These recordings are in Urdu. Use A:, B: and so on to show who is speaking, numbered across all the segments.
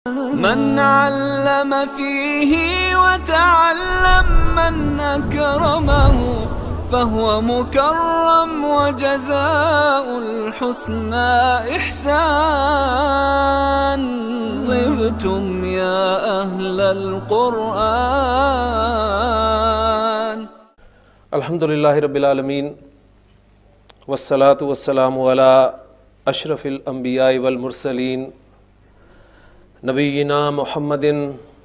A: من علم فيه وتعلم من أكرمه فهو مكرم وجزاء الحسنى إحسان. طبتم يا أهل القرآن.
B: الحمد للہ رب العالمین والصلاة والسلام علی اشرف الانبیاء والمرسلین نبینا محمد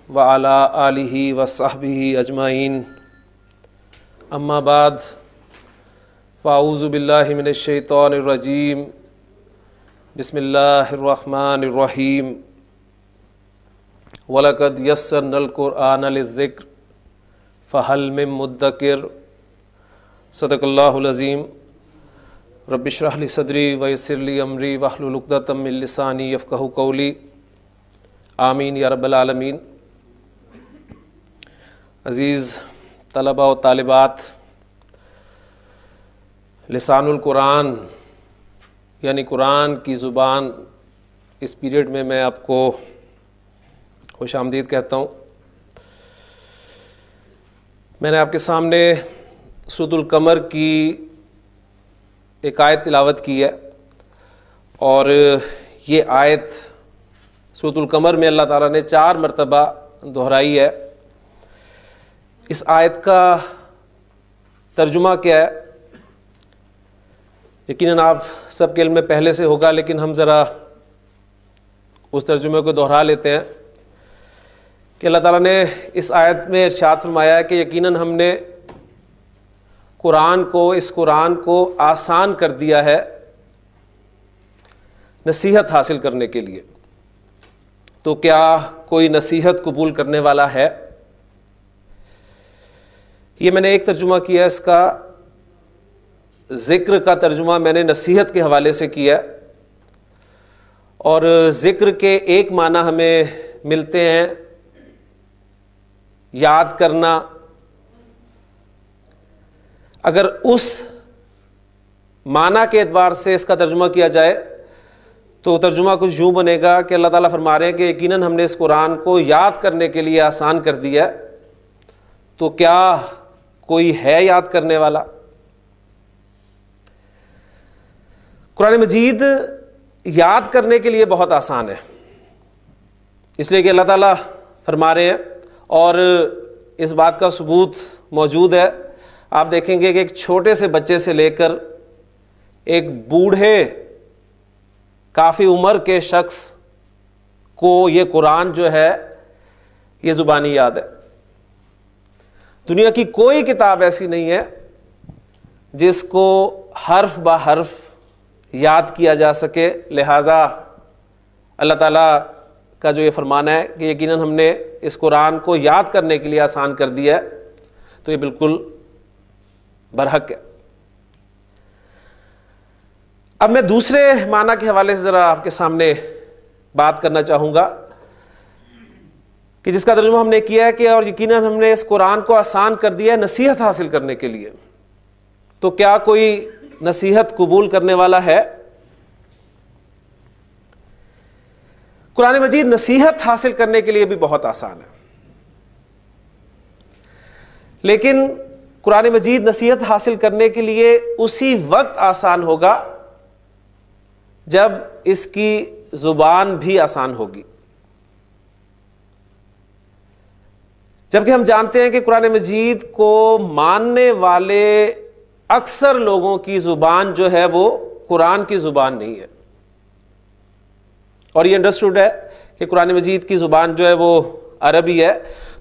B: وعلی آلہ وصحبہ اجمعین. اما بعد فاعوذ باللہ من الشیطان الرجیم. بسم اللہ الرحمن الرحیم. وَلَقَدْ يَسَّرْنَا الْقُرْآنَ لِلذِّكْرِ فَهَلْ مِن مُدَّكِرٍ. صدق اللہ العظیم. رب اشرح لی صدری ویسر لی امری واحلل عقدۃ من لسانی یفقہوا قولی. آمین یا رب العالمین. عزیز طلباء و طالبات، لسان القرآن یعنی قرآن کی زبان، اس پیریڈ میں میں آپ کو خوش آمدید کہتا ہوں. میں نے آپ کے سامنے سورۃ القمر کی ایک آیت تلاوت کی ہے، اور یہ آیت سورۃ القمر میں اللہ تعالیٰ نے 4 مرتبہ دہرائی ہے. اس آیت کا ترجمہ کیا ہے یقیناً آپ سب کے علم میں پہلے سے ہوگا، لیکن ہم ذرا اس ترجمے کو دہرا لیتے ہیں کہ اللہ تعالیٰ نے اس آیت میں ارشاد فرمایا ہے کہ یقیناً ہم نے اس قرآن کو آسان کر دیا ہے نصیحت حاصل کرنے کے لیے. تو کیا کوئی نصیحت قبول کرنے والا ہے؟ یہ میں نے ایک ترجمہ کیا، اس کا ذکر کا ترجمہ میں نے نصیحت کے حوالے سے کیا، اور ذکر کے ایک معنی ہمیں ملتے ہیں یاد کرنا. اگر اس معنی کے اعتبار سے اس کا ترجمہ کیا جائے تو ترجمہ کچھ یوں بنے گا کہ اللہ تعالیٰ فرما رہے ہیں کہ یقیناً ہم نے اس قرآن کو یاد کرنے کے لیے آسان کر دیا ہے، تو کیا کوئی ہے یاد کرنے والا؟ قرآن مجید یاد کرنے کے لیے بہت آسان ہے، اس لیے کہ اللہ تعالیٰ فرما رہے ہیں، اور اس بات کا ثبوت موجود ہے. آپ دیکھیں گے کہ ایک چھوٹے سے بچے سے لے کر ایک بوڑھے کافی عمر کے شخص کو یہ قرآن جو ہے یہ زبانی یاد ہے. دنیا کی کوئی کتاب ایسی نہیں ہے جس کو حرف بہ حرف یاد کیا جا سکے. لہٰذا اللہ تعالیٰ کا جو یہ فرمان ہے کہ یقیناً ہم نے اس قرآن کو یاد کرنے کے لیے آسان کر دیا ہے، تو یہ بالکل برحق ہے. اب میں دوسرے معنی کے حوالے سے ذرا آپ کے سامنے بات کرنا چاہوں گا کہ جس کا ترجمہ ہم نے کیا ہے کہ اور یقیناً ہم نے اس قرآن کو آسان کر دیا ہے نصیحت حاصل کرنے کے لیے. تو کیا کوئی نصیحت قبول کرنے والا ہے؟ قرآن مجید نصیحت حاصل کرنے کے لیے بھی بہت آسان ہے، لیکن قرآن مجید نصیحت حاصل کرنے کے لیے اسی وقت آسان ہوگا جب اس کی زبان بھی آسان ہوگی. جبکہ ہم جانتے ہیں کہ قرآن مجید کو ماننے والے اکثر لوگوں کی زبان جو ہے وہ قرآن کی زبان نہیں ہے، اور یہ انڈرسٹوڈ ہے کہ قرآن مجید کی زبان جو ہے وہ عربی ہے.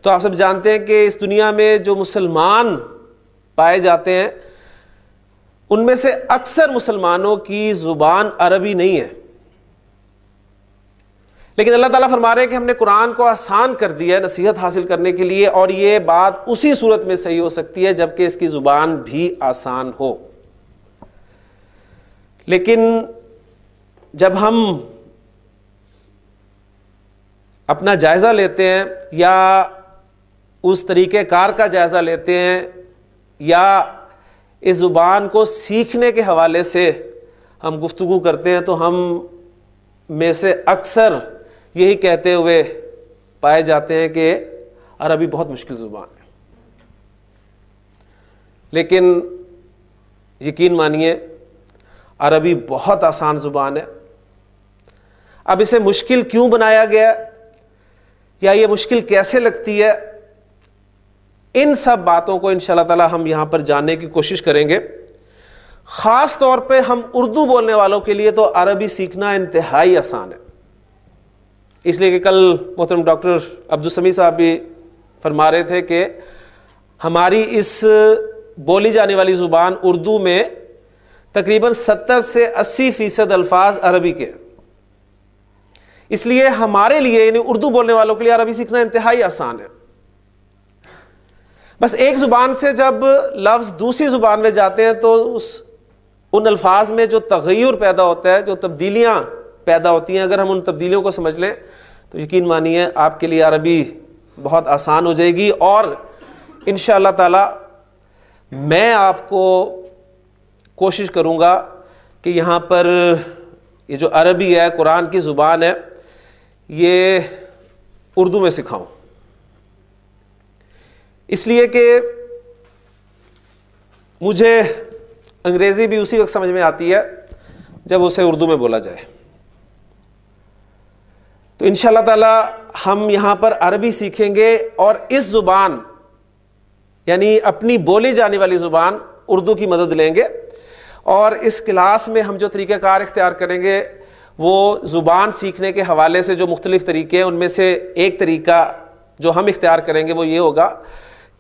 B: تو آپ سب جانتے ہیں کہ اس دنیا میں جو مسلمان پائے جاتے ہیں ان میں سے اکثر مسلمانوں کی زبان عربی نہیں ہے، لیکن اللہ تعالیٰ فرما رہے ہیں کہ ہم نے قرآن کو آسان کر دیا ہے نصیحت حاصل کرنے کے لیے، اور یہ بات اسی صورت میں صحیح ہو سکتی ہے جبکہ اس کی زبان بھی آسان ہو. لیکن جب ہم اپنا جائزہ لیتے ہیں یا اس طریقہ کار کا جائزہ لیتے ہیں یا اس زبان کو سیکھنے کے حوالے سے ہم گفتگو کرتے ہیں تو ہم میں سے اکثر یہی کہتے ہوئے پائے جاتے ہیں کہ عربی بہت مشکل زبان ہے، لیکن یقین مانیے عربی بہت آسان زبان ہے۔ اب اسے مشکل کیوں بنایا گیا یا یہ مشکل کیسے لگتی ہے، ان سب باتوں کو انشاءاللہ تعالی ہم یہاں پر جاننے کی کوشش کریں گے۔ خاص طور پہ ہم اردو بولنے والوں کے لیے تو عربی سیکھنا انتہائی آسان ہے، اس لیے کہ کل محترم ڈاکٹر عبدالسمیع صاحب بھی فرما رہے تھے کہ ہماری اس بولی جانے والی زبان اردو میں تقریباً 70 سے 80% الفاظ عربی کے، اس لیے ہمارے لیے یعنی اردو بولنے والوں کے لیے عربی سیکھنا انتہائی آسان ہے۔ بس ایک زبان سے جب لفظ دوسری زبان میں جاتے ہیں تو ان الفاظ میں جو تغیر پیدا ہوتا ہے، جو تبدیلیاں پیدا ہوتی ہیں، اگر ہم ان تبدیلیوں کو سمجھ لیں تو یقین مانیے آپ کے لیے عربی بہت آسان ہو جائے گی۔ اور انشاءاللہ تعالی میں آپ کو کوشش کروں گا کہ یہاں پر یہ جو عربی ہے، قرآن کی زبان ہے، یہ اردو میں سکھاؤں، اس لیے کہ مجھے انگریزی بھی اسی وقت سمجھ میں آتی ہے جب اسے اردو میں بولا جائے۔ تو انشاءاللہ تعالی ہم یہاں پر عربی سیکھیں گے اور اس زبان یعنی اپنی بولی جانے والی زبان اردو کی مدد لیں گے، اور اس کلاس میں ہم جو طریقہ کار اختیار کریں گے وہ زبان سیکھنے کے حوالے سے جو مختلف طریقے ہیں ان میں سے ایک طریقہ جو ہم اختیار کریں گے وہ یہ ہوگا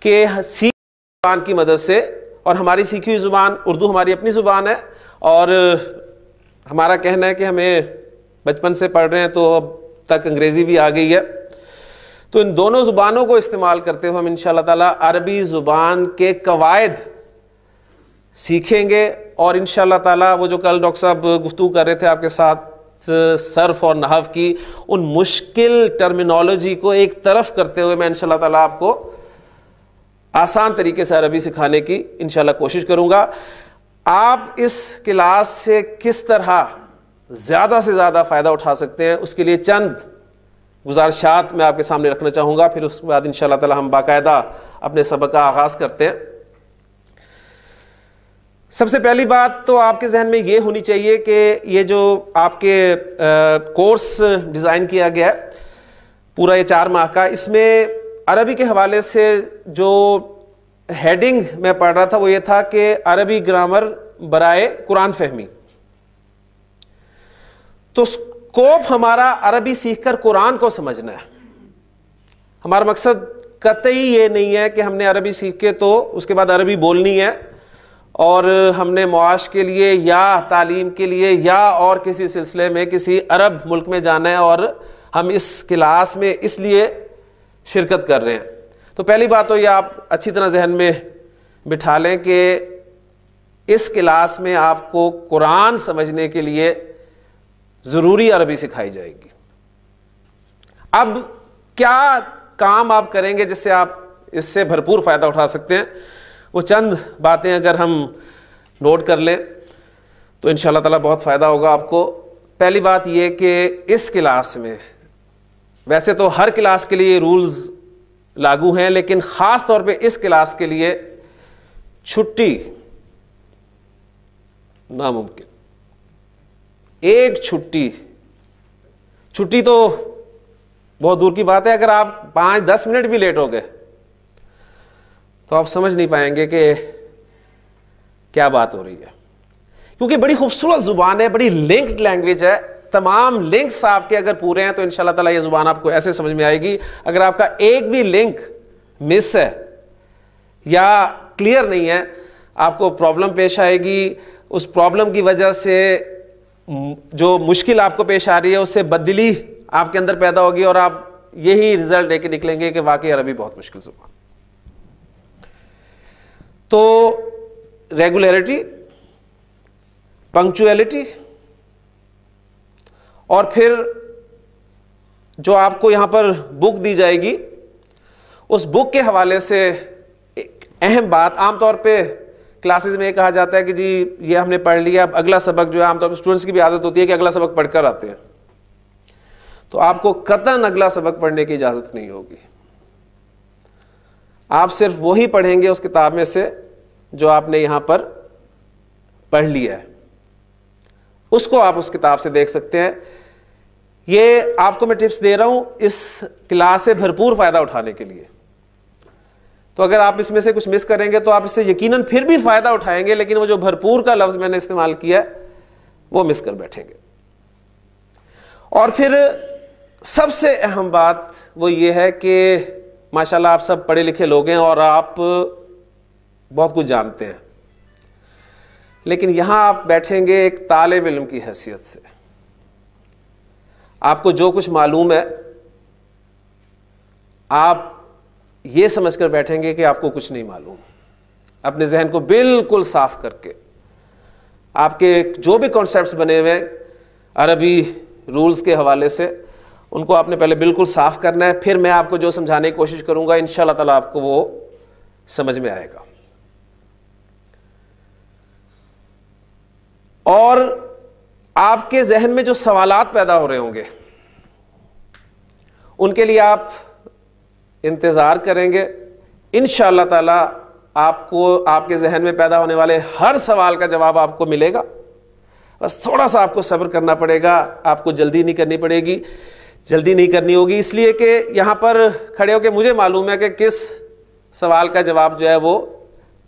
B: کہ زبان کی مدد سے، اور ہماری سیکھی ہوئی زبان اردو ہماری اپنی زبان ہے، اور ہمارا کہنا ہے کہ ہمیں بچپن سے پڑھ رہے ہیں تو اب تک انگریزی بھی آ گئی ہے، تو ان دونوں زبانوں کو استعمال کرتے ہوئے ہم انشاءاللہ تعالی عربی زبان کے قواعد سیکھیں گے، اور انشاءاللہ تعالی وہ جو کل ڈاکٹر صاحب گفتگو کر رہے تھے آپ کے ساتھ صرف اور نحو کی، ان مشکل ٹرمینالوجی کو ایک طرف کرتے ہوئے میں انشاءاللہ تعالی آپ کو آسان طریقے سے عربی سکھانے کی انشاءاللہ کوشش کروں گا۔ آپ اس کلاس سے کس طرح زیادہ سے زیادہ فائدہ اٹھا سکتے ہیں، اس کے لیے چند گزارشات میں آپ کے سامنے رکھنا چاہوں گا، پھر اس کے بعد انشاءاللہ تعالی ہم باقاعدہ اپنے سبق کا آغاز کرتے ہیں۔ سب سے پہلی بات تو آپ کے ذہن میں یہ ہونی چاہیے کہ یہ جو آپ کے کورس ڈیزائن کیا گیا ہے پورا یہ 4 ماہ کا، اس میں عربی کے حوالے سے جو ہیڈنگ میں پڑھ رہا تھا وہ یہ تھا کہ عربی گرامر برائے قرآن فہمی۔ تو اسکوپ ہمارا عربی سیکھ کر قرآن کو سمجھنا ہے، ہمارا مقصد قطعی یہ نہیں ہے کہ ہم نے عربی سیکھ کے تو اس کے بعد عربی بولنی ہے اور ہم نے معاش کے لیے یا تعلیم کے لیے یا اور کسی سلسلے میں کسی عرب ملک میں جانا ہے اور ہم اس کلاس میں اس لیے شرکت کر رہے ہیں۔ تو پہلی بات تو یہ آپ اچھی طرح ذہن میں بٹھا لیں کہ اس کلاس میں آپ کو قرآن سمجھنے کے لیے ضروری عربی سکھائی جائے گی۔ اب کیا کام آپ کریں گے جس سے آپ اس سے بھرپور فائدہ اٹھا سکتے ہیں، وہ چند باتیں اگر ہم نوٹ کر لیں تو انشاءاللہ تعالی بہت فائدہ ہوگا آپ کو۔ پہلی بات یہ کہ اس کلاس میں، ویسے تو ہر کلاس کے لیے رولز لاگو ہیں لیکن خاص طور پہ اس کلاس کے لیے چھٹی ناممکن۔ ایک چھٹی تو بہت دور کی بات ہے، اگر آپ 5-10 منٹ بھی لیٹ ہو گئے تو آپ سمجھ نہیں پائیں گے کہ کیا بات ہو رہی ہے، کیونکہ بڑی خوبصورت زبان ہے، بڑی لنکڈ لینگویج ہے، تمام لنکس آپ کے اگر پورے ہیں تو انشاءاللہ تعالی یہ زبان آپ کو ایسے سمجھ میں آئے گی۔ اگر آپ کا ایک بھی لنک مس ہے یا کلیئر نہیں ہے آپ کو پرابلم پیش آئے گی، اس پرابلم کی وجہ سے جو مشکل آپ کو پیش آ رہی ہے اس سے بددلی آپ کے اندر پیدا ہوگی اور آپ یہی رزلٹ لے کے نکلیں گے کہ واقعی عربی بہت مشکل زبان۔ تو ریگولیرٹی، پنکچویلٹی، اور پھر جو آپ کو یہاں پر بک دی جائے گی اس بک کے حوالے سے ایک اہم بات، عام طور پہ کلاسز میں یہ کہا جاتا ہے کہ جی یہ ہم نے پڑھ لیا، اب اگلا سبق جو ہے عام طور پہ اسٹوڈنٹس کی بھی عادت ہوتی ہے کہ اگلا سبق پڑھ کر آتے ہیں، تو آپ کو قطعاً اگلا سبق پڑھنے کی اجازت نہیں ہوگی. آپ صرف وہی پڑھیں گے اس کتاب میں سے جو آپ نے یہاں پر پڑھ لیا ہے, اس کو آپ اس کتاب سے دیکھ سکتے ہیں. یہ آپ کو میں ٹپس دے رہا ہوں اس کلاس سے بھرپور فائدہ اٹھانے کے لیے. تو اگر آپ اس میں سے کچھ مس کریں گے تو آپ اس سے یقیناً پھر بھی فائدہ اٹھائیں گے, لیکن وہ جو بھرپور کا لفظ میں نے استعمال کیا ہے وہ مس کر بیٹھیں گے. اور پھر سب سے اہم بات وہ یہ ہے کہ ماشاءاللہ آپ سب پڑھے لکھے لوگ ہیں اور آپ بہت کچھ جانتے ہیں, لیکن یہاں آپ بیٹھیں گے ایک طالب علم کی حیثیت سے. آپ کو جو کچھ معلوم ہے آپ یہ سمجھ کر بیٹھیں گے کہ آپ کو کچھ نہیں معلوم. اپنے ذہن کو بالکل صاف کر کے آپ کے جو بھی کانسیپٹس بنے ہوئے ہیں عربی رولز کے حوالے سے, ان کو آپ نے پہلے بالکل صاف کرنا ہے. پھر میں آپ کو جو سمجھانے کی کوشش کروں گا انشاءاللہ تعالیٰ آپ کو وہ سمجھ میں آئے گا. اور آپ کے ذہن میں جو سوالات پیدا ہو رہے ہوں گے ان کے لیے آپ انتظار کریں گے. انشاءاللہ تعالیٰ آپ کو آپ کے ذہن میں پیدا ہونے والے ہر سوال کا جواب آپ کو ملے گا. بس تھوڑا سا آپ کو صبر کرنا پڑے گا, آپ کو جلدی نہیں کرنی پڑے گی, جلدی نہیں کرنی ہوگی, اس لیے کہ یہاں پر کھڑے ہو کے مجھے معلوم ہے کہ کس سوال کا جواب جو ہے وہ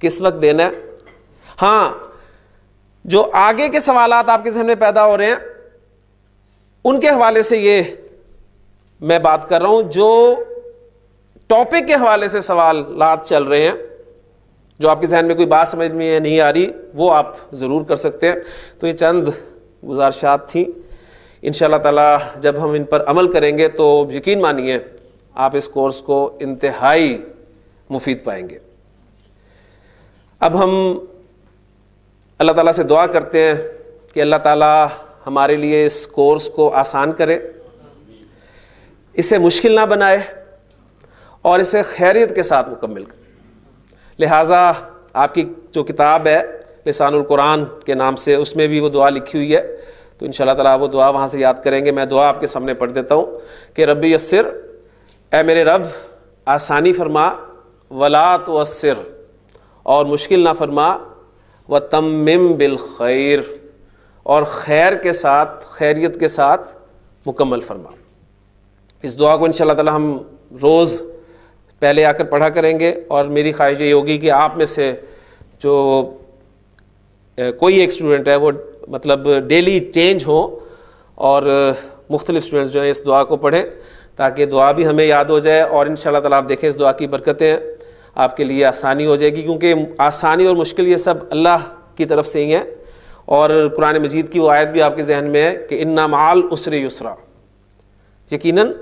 B: کس وقت دینا ہے. ہاں, جو آگے کے سوالات آپ کے ذہن میں پیدا ہو رہے ہیں ان کے حوالے سے یہ میں بات کر رہا ہوں. جو ٹاپک کے حوالے سے سوالات چل رہے ہیں, جو آپ کے ذہن میں کوئی بات سمجھ میں نہیں آ رہی, وہ آپ ضرور کر سکتے ہیں. تو یہ چند گزارشات تھیں. انشاءاللہ تعالیٰ جب ہم ان پر عمل کریں گے تو یقین مانیے آپ اس کورس کو انتہائی مفید پائیں گے. اب ہم اللہ تعالیٰ سے دعا کرتے ہیں کہ اللہ تعالیٰ ہمارے لیے اس کورس کو آسان کرے, اسے مشکل نہ بنائے اور اسے خیریت کے ساتھ مکمل کرے. لہٰذا آپ کی جو کتاب ہے لسان القرآن کے نام سے, اس میں بھی وہ دعا لکھی ہوئی ہے, تو انشاءاللہ تعالیٰ وہ دعا وہاں سے یاد کریں گے. میں دعا آپ کے سامنے پڑھ دیتا ہوں کہ ربی یسر, اے میرے رب آسانی فرما, ولا تعسر, اور مشکل نہ فرما, وتمم بالخیر, اور خیر کے ساتھ خیریت کے ساتھ مکمل فرما. اس دعا کو انشاءاللہ تعالیٰ ہم روز پہلے آ کر پڑھا کریں گے, اور میری خواہش یہ ہوگی کہ آپ میں سے جو کوئی ایک اسٹوڈنٹ ہے وہ مطلب ڈیلی چینج ہو اور مختلف اسٹوڈنٹس جو ہیں اس دعا کو پڑھیں تاکہ دعا بھی ہمیں یاد ہو جائے. اور انشاءاللہ تعالیٰ آپ دیکھیں اس دعا کی برکتیں آپ کے لیے آسانی ہو جائے گی, کیونکہ آسانی اور مشکل یہ سب اللہ کی طرف سے ہی ہیں. اور قرآن مجید کی وہ آیت بھی آپ کے ذہن میں ہے کہ انا مع العسر یسرا, یقیناً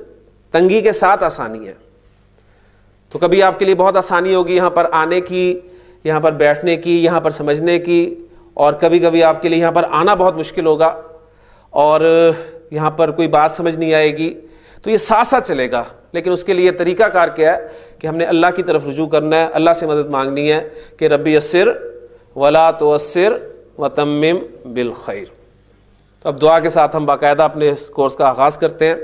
B: تنگی کے ساتھ آسانی ہے. تو کبھی آپ کے لیے بہت آسانی ہوگی یہاں پر آنے کی, یہاں پر بیٹھنے کی, یہاں پر سمجھنے کی, اور کبھی کبھی آپ کے لیے یہاں پر آنا بہت مشکل ہوگا اور یہاں پر کوئی بات سمجھ نہیں آئے گی. تو یہ ساتھ ساتھ چلے گا, لیکن اس کے لیے طریقہ کار کیا ہے کہ ہم نے اللہ کی طرف رجوع کرنا ہے, اللہ سے مدد مانگنی ہے کہ ربی یسر ولا تعسر وتمم بالخیر. تو اب دعا کے ساتھ ہم باقاعدہ اپنے اس کورس کا آغاز کرتے ہیں.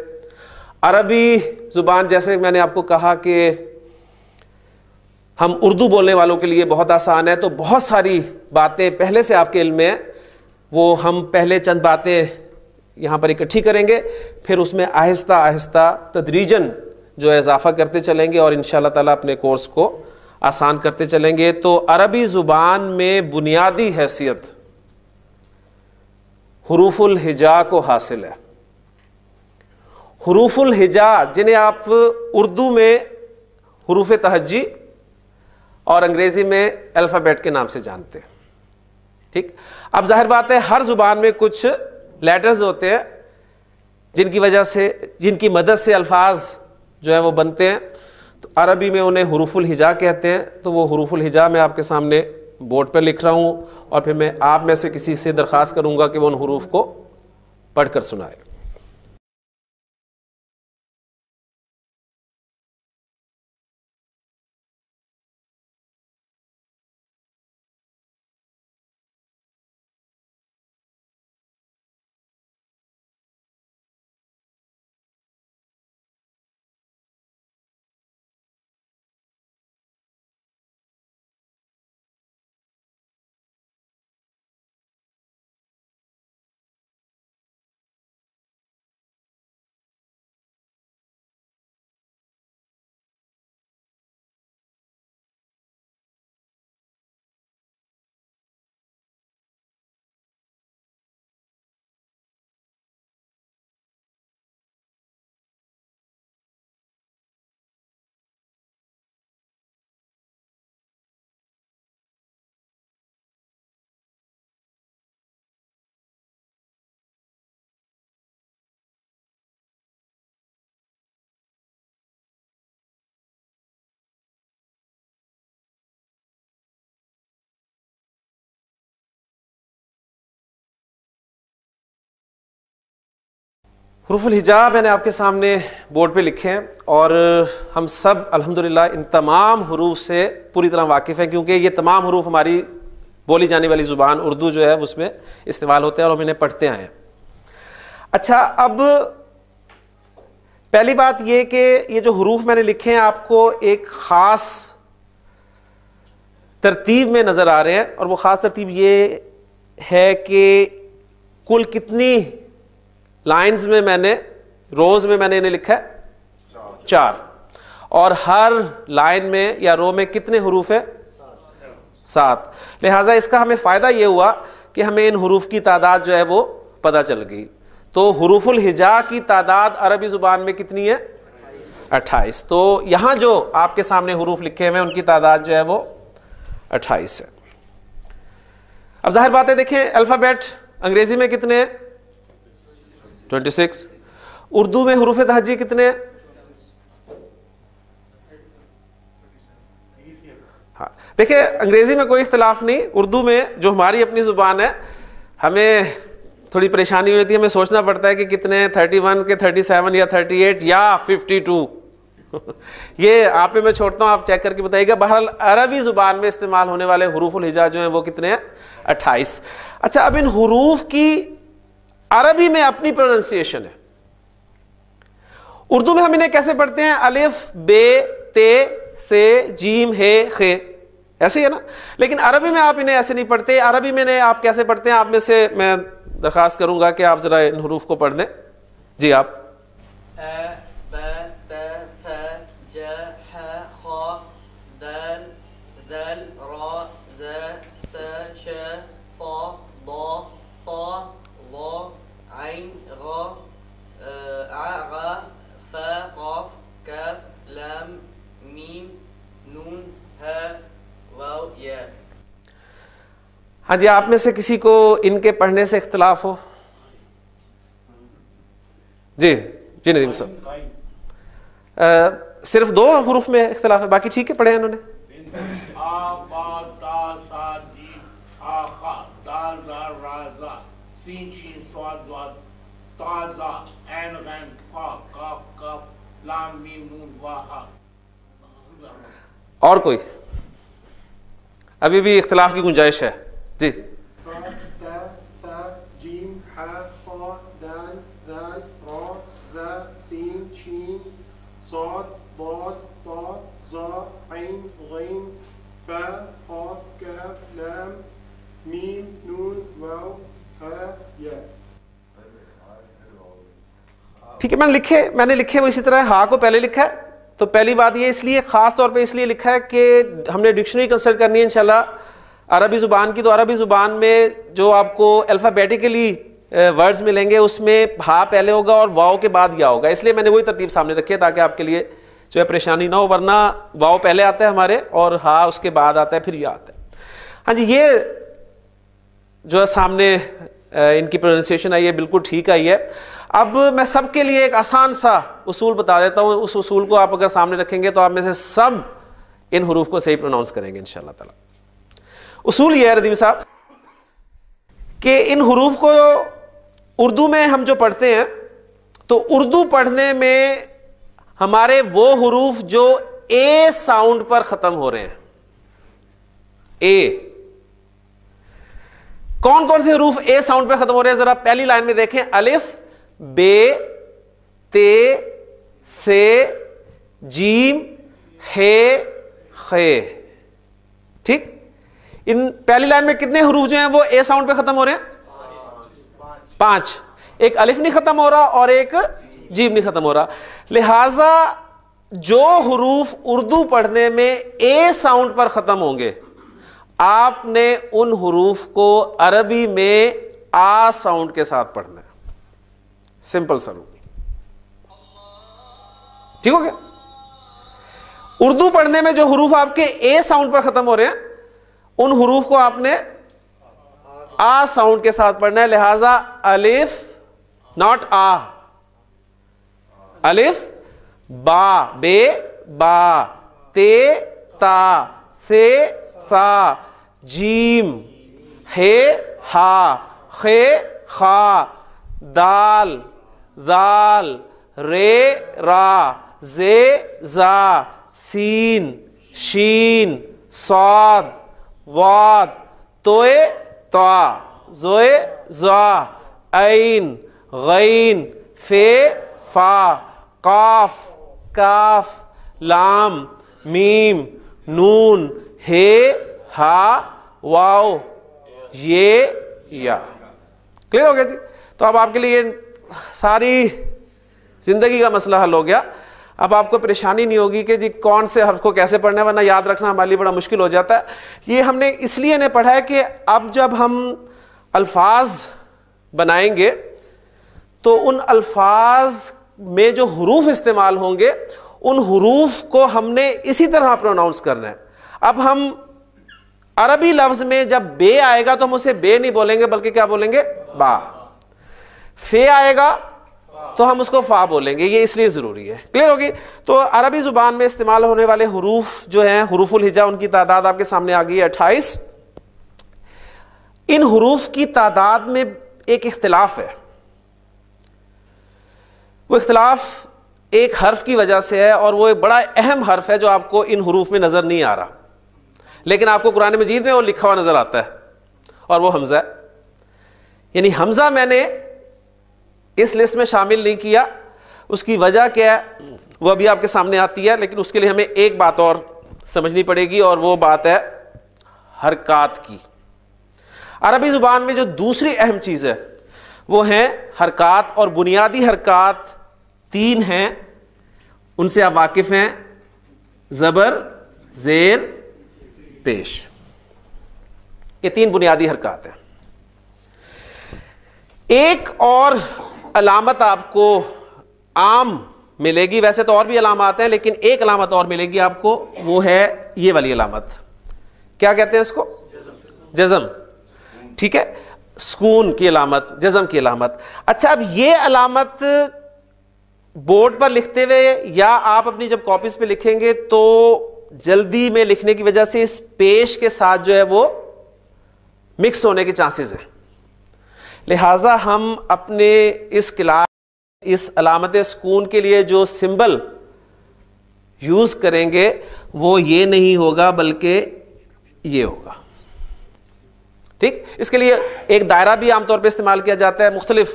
B: عربی زبان جیسے میں نے آپ کو کہا کہ ہم اردو بولنے والوں کے لیے بہت آسان ہے, تو بہت ساری باتیں پہلے سے آپ کے علم میں ہیں, وہ ہم پہلے چند باتیں یہاں پر اکٹھی کریں گے, پھر اس میں آہستہ آہستہ تدریجاً جو ہے اضافہ کرتے چلیں گے اور انشاءاللہ تعالیٰ اپنے کورس کو آسان کرتے چلیں گے. تو عربی زبان میں بنیادی حیثیت حروف الہجا کو حاصل ہے. حروف الہجا جنہیں آپ اردو میں حروف تہجی اور انگریزی میں الفابیٹ کے نام سے جانتے ہیں. ٹھیک, اب ظاہر بات ہے ہر زبان میں کچھ لیٹرز ہوتے ہیں جن کی وجہ سے, جن کی مدد سے الفاظ جو ہیں وہ بنتے ہیں. تو عربی میں انہیں حروف الہجا کہتے ہیں. تو وہ حروف الہجا میں آپ کے سامنے بورڈ پر لکھ رہا ہوں, اور پھر میں آپ میں سے کسی سے درخواست کروں گا کہ وہ ان حروف کو پڑھ کر سنائے. حروف الہجا میں نے آپ کے سامنے بورڈ پہ لکھے ہیں اور ہم سب الحمدللہ ان تمام حروف سے پوری طرح واقف ہیں، کیونکہ یہ تمام حروف ہماری بولی جانے والی زبان اردو جو ہے اس میں استعمال ہوتے ہیں اور ہم انہیں پڑھتے آئے ہیں۔ اچھا، اب پہلی بات یہ کہ یہ جو حروف میں نے لکھے ہیں آپ کو ایک خاص ترتیب میں نظر آ رہے ہیں، اور وہ خاص ترتیب یہ ہے کہ کل کتنی لائنز میں نے روز میں نے انہیں لکھا ہے 4، اور ہر لائن میں یا رو میں کتنے حروف ہیں 7۔ لہٰذا اس کا ہمیں فائدہ یہ ہوا کہ ہمیں ان حروف کی تعداد جو ہے وہ پتہ چل گئی۔ تو حروف الہجا کی تعداد عربی زبان میں کتنی ہے 28۔ تو یہاں جو آپ کے سامنے حروف لکھے ہوئے ہیں ان کی تعداد جو ہے وہ 28 ہے۔ اب ظاہر بات ہے، دیکھیں الفابیٹ انگریزی میں کتنے ہیں 26، اردو میں حروف تہجی کتنے ہیں؟ ہاں دیکھیں انگریزی میں کوئی اختلاف نہیں، اردو میں جو ہماری اپنی زبان ہے ہمیں تھوڑی پریشانی ہوتی ہے، ہمیں سوچنا پڑتا ہے کہ کتنے 31 کے 37 یا 38 یا 52 یہ آپ پہ میں چھوڑتا ہوں، آپ چیک کر کے بتائیے گا۔ بہرحال عربی زبان میں استعمال ہونے والے حروف الہجا جو ہیں وہ کتنے ہیں 28۔ اچھا، اب ان حروف کی عربی میں اپنی پروننسیشن ہے۔ اردو میں ہم انہیں کیسے پڑھتے ہیں؟ الف بے تے سے جیم ہے خے، ایسے ہی ہے نا، لیکن عربی میں آپ انہیں ایسے نہیں پڑھتے۔ عربی میں آپ کیسے پڑھتے ہیں؟ آپ میں سے میں درخواست کروں گا کہ آپ ذرا ان حروف کو پڑھ دیں۔ جی آپ ہاں جی، آپ میں سے کسی کو ان کے پڑھنے سے اختلاف ہو؟ جی جی ندیم صاحب، صرف 2 حروف میں اختلاف ہے، باقی ٹھیک ہے پڑھے ہیں انہوں نے؟ اور کوئی؟ ابھی بھی اختلاف کی گنجائش ہے۔ جی ٹھیک ہے، میں نے لکھے وہ اسی طرح ہا کو پہلے لکھا ہے۔ تو پہلی بات یہ اس لیے خاص طور پہ اس لیے لکھا ہے کہ ہم نے ڈکشنری کنسلٹ کرنی ہے انشاءاللہ عربی زبان کی، تو عربی زبان میں جو آپ کو الفابیٹیکلی ورڈز ملیں گے اس میں ہا پہلے ہوگا اور واؤ کے بعد یا ہوگا، اس لیے میں نے وہی ترتیب سامنے رکھی ہے تاکہ آپ کے لیے جو ہے پریشانی نہ ہو، ورنہ واؤ پہلے آتا ہے ہمارے اور ہا اس کے بعد آتا ہے پھر یا آتا ہے۔ ہاں جی، یہ جو ہے سامنے ان کی پروننسیشن آئی ہے بالکل ٹھیک آئی ہے۔ اب میں سب کے لیے ایک آسان سا اصول بتا دیتا ہوں، اس اصول کو آپ اگر سامنے رکھیں گے تو آپ میں سے سب ان حروف کو صحیح پروناؤنس کریں گے انشاءاللہ تعالی۔ اصول یہ ہے ردیم صاحب کہ ان حروف کو اردو میں ہم جو پڑھتے ہیں تو اردو پڑھنے میں ہمارے وہ حروف جو اے ساؤنڈ پر ختم ہو رہے ہیں، اے، کون کون سے حروف اے ساؤنڈ پر ختم ہو رہے ہیں؟ ذرا پہلی لائن میں دیکھیں، الف بے تے سے جیم ہے خے، ٹھیک؟ ان پہلی لائن میں کتنے حروف جو ہیں وہ اے ساؤنڈ پہ ختم ہو رہے ہیں؟ 5۔ ایک الف نہیں ختم ہو رہا اور ایک جیم نہیں ختم ہو رہا، لہذا جو حروف اردو پڑھنے میں اے ساؤنڈ پر ختم ہوں گے آپ نے ان حروف کو عربی میں آ ساؤنڈ کے ساتھ پڑھنا ہے، سمپل سا رول، ٹھیک ہو گیا؟ اردو پڑھنے میں جو حروف آپ کے اے ساؤنڈ پر ختم ہو رہے ہیں ان حروف کو آپ نے آ ساؤنڈ کے ساتھ پڑھنا ہے، لہذا الف ناٹ آ، الف با بے با تے تا سے سا جیم ہے ہا خے خا دال ذال رے را زے زا سین شین صاد واد توئے طا زوئے زا عین غین فے فا قاف کاف لام میم نون ہے ہا واو یہ یا. کلیئر ہو گیا جی؟ تو اب آپ کے لیے ساری زندگی کا مسئلہ حل ہو گیا. اب آپ کو پریشانی نہیں ہوگی کہ جی کون سے حرف کو کیسے پڑھنا ہے، ورنہ یاد رکھنا ہمارے لیے بڑا مشکل ہو جاتا ہے. یہ ہم نے اس لیے نہیں پڑھا ہے کہ اب جب ہم الفاظ بنائیں گے تو ان الفاظ میں جو حروف استعمال ہوں گے ان حروف کو ہم نے اسی طرح پروناؤنس کرنا ہے. اب ہم عربی لفظ میں جب بے آئے گا تو ہم اسے بے نہیں بولیں گے بلکہ کیا بولیں گے؟ با. فے آئے گا تو ہم اس کو فا بولیں گے. یہ اس لیے ضروری ہے. کلیئر ہوگی؟ تو عربی زبان میں استعمال ہونے والے حروف جو ہیں حروف الہجا، ان کی تعداد آپ کے سامنے آ گئی ہے 28. ان حروف کی تعداد میں ایک اختلاف ہے. وہ اختلاف ایک حرف کی وجہ سے ہے اور وہ ایک بڑا اہم حرف ہے جو آپ کو ان حروف میں نظر نہیں آ رہا، لیکن آپ کو قرآن مجید میں وہ لکھا ہوا نظر آتا ہے، اور وہ حمزہ ہے. یعنی حمزہ میں نے اس لسٹ میں شامل نہیں کیا. اس کی وجہ کیا ہے وہ ابھی آپ کے سامنے آتی ہے، لیکن اس کے لیے ہمیں ایک بات اور سمجھنی پڑے گی، اور وہ بات ہے حرکات کی. عربی زبان میں جو دوسری اہم چیز ہے وہ ہیں حرکات، اور بنیادی حرکات 3 ہیں. ان سے آپ واقف ہیں: زبر، زیر، پیش. یہ 3 بنیادی حرکات ہیں. ایک اور علامت آپ کو عام ملے گی، ویسے تو اور بھی علامات ہیں لیکن ایک علامت اور ملے گی آپ کو، وہ ہے یہ والی علامت. کیا کہتے ہیں اس کو؟ جزم. ٹھیک ہے، سکون کی علامت، جزم کی علامت. اچھا، اب یہ علامت بورڈ پر لکھتے ہوئے یا آپ اپنی جب کاپیز پہ لکھیں گے تو جلدی میں لکھنے کی وجہ سے اس پیش کے ساتھ جو ہے وہ مکس ہونے کے چانسز ہیں. لہٰذا ہم اپنے اس کلاس اس علامت سکون کے لیے جو سمبل یوز کریں گے وہ یہ نہیں ہوگا بلکہ یہ ہوگا. ٹھیک، اس کے لیے ایک دائرہ بھی عام طور پہ استعمال کیا جاتا ہے. مختلف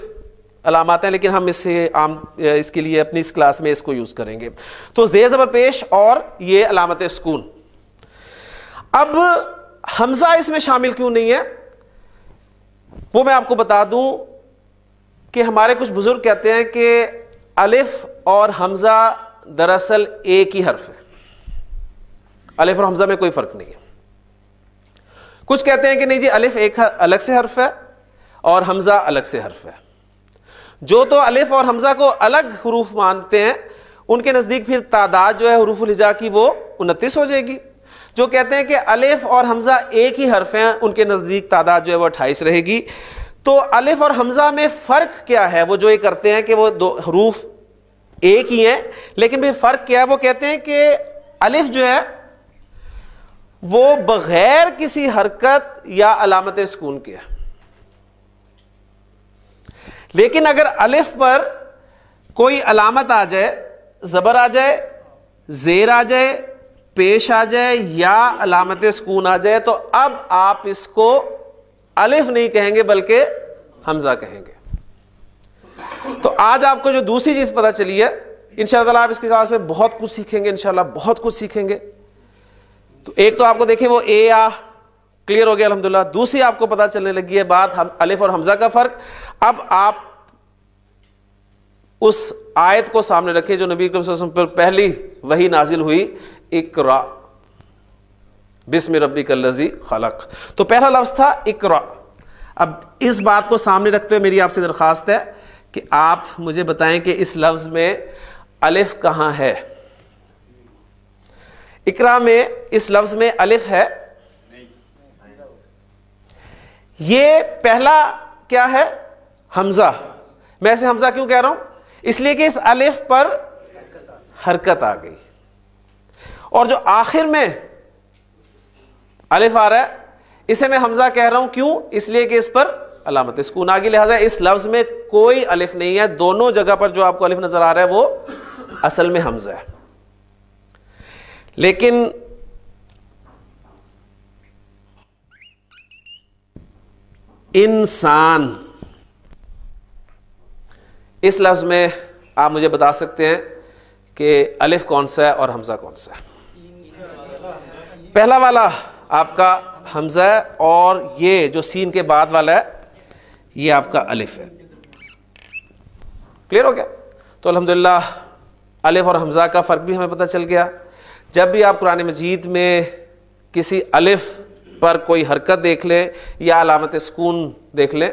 B: علامات ہیں لیکن ہم اس کے لیے اپنی اس کلاس میں اس کو یوز کریں گے. تو زیر زبر پیش اور یہ علامت سکون. اب حمزہ اس میں شامل کیوں نہیں ہے وہ میں آپ کو بتا دوں کہ ہمارے کچھ بزرگ کہتے ہیں کہ الف اور حمزہ دراصل ایک ہی حرف ہے. الف اور حمزہ میں کوئی فرق نہیں ہے. کچھ کہتے ہیں کہ نہیں جی، الف ایک الگ سے حرف ہے اور حمزہ الگ سے حرف ہے. جو تو الف اور حمزہ کو الگ حروف مانتے ہیں ان کے نزدیک پھر تعداد جو ہے حروف الہجا کی وہ 29 ہو جائے گی. جو کہتے ہیں کہ الف اور حمزہ ایک ہی حرف ہیں ان کے نزدیک تعداد جو ہے وہ 28 رہے گی. تو الف اور حمزہ میں فرق کیا ہے؟ وہ جو یہ کرتے ہیں کہ وہ 2 حروف ایک ہی ہیں لیکن پھر فرق کیا ہے؟ وہ کہتے ہیں کہ الف جو ہے وہ بغیر کسی حرکت یا علامت سکون کے ہے، لیکن اگر الف پر کوئی علامت آ جائے، زبر آ جائے، زیر آ جائے، پیش آ جائے یا علامت سکون آ جائے تو اب آپ اس کو الف نہیں کہیں گے بلکہ حمزہ کہیں گے. تو آج آپ کو جو دوسری چیز پتہ چلی ہے، انشاءاللہ آپ اس کے کلاس میں بہت کچھ سیکھیں گے، انشاءاللہ بہت کچھ سیکھیں گے. تو ایک تو آپ کو دیکھیں وہ اے آ کلیئر ہو گیا الحمدللہ. دوسری آپ کو پتہ چلنے لگی ہے بات الف اور حمزہ کا فرق. اب آپ اس آیت کو سامنے رکھیں جو نبی کریم صلی اللہ علیہ وسلم پر پہلی وحی نازل ہوئی، اقرا بسم ربک الذی خلق. تو پہلا لفظ تھا اقرا. اب اس بات کو سامنے رکھتے ہوئے میری آپ سے درخواست ہے کہ آپ مجھے بتائیں کہ اس لفظ میں الف کہاں ہے؟ اقرا میں اس لفظ میں الف ہے؟ یہ پہلا کیا ہے؟ حمزہ. میں اسے حمزہ کیوں کہہ رہا ہوں؟ اس لیے کہ اس الف پر حرکت آ گئی. اور جو آخر میں الف آ رہا ہے اسے میں حمزہ کہہ رہا ہوں. کیوں؟ اس لیے کہ اس پر علامت سکون آگے، لہٰذا اس لفظ میں کوئی الف نہیں ہے، دونوں جگہ پر جو آپ کو الف نظر آ رہا ہے وہ اصل میں حمزہ ہے. لیکن انسان اس لفظ میں آپ مجھے بتا سکتے ہیں کہ الف کون سا ہے اور حمزہ کون سا ہے؟ پہلا والا آپ کا حمزہ ہے اور یہ جو سین کے بعد والا ہے یہ آپ کا الف ہے. کلیئر ہو گیا؟ تو الحمدللہ الف اور حمزہ کا فرق بھی ہمیں پتہ چل گیا. جب بھی آپ قرآن مجید میں کسی الف پر کوئی حرکت دیکھ لیں یا علامت سکون دیکھ لیں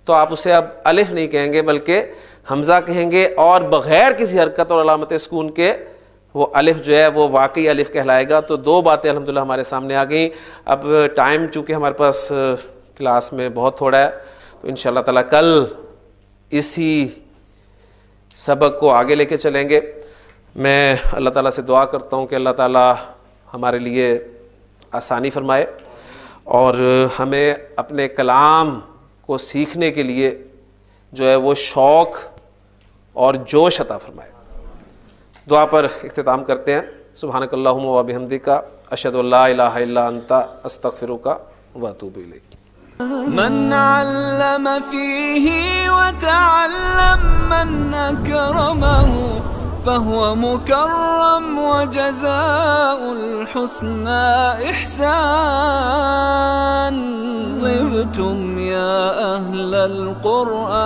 B: تو آپ اسے اب الف نہیں کہیں گے بلکہ حمزہ کہیں گے، اور بغیر کسی حرکت اور علامت سکون کے وہ الف جو ہے وہ واقعی الف کہلائے گا. تو دو باتیں الحمدللہ ہمارے سامنے آ گئیں. اب ٹائم چونکہ ہمارے پاس کلاس میں بہت تھوڑا ہے تو انشاءاللہ تعالیٰ کل اسی سبق کو آگے لے کے چلیں گے. میں اللہ تعالیٰ سے دعا کرتا ہوں کہ اللہ تعالیٰ ہمارے لیے آسانی فرمائے اور ہمیں اپنے کلام کو سیکھنے کے لیے جو ہے وہ شوق اور جوش عطا فرمائے. دعا پر اختتام کرتے ہیں. سبحانک اللہم و بحمدک، اشہد ان لا الہ الا انت، استغفرک و اتوب الیک.
A: من علم فيه وتعلم من أكرمه فهو مكرم وجزاء الحسنى إحسان. طبتم يا أهل القرآن.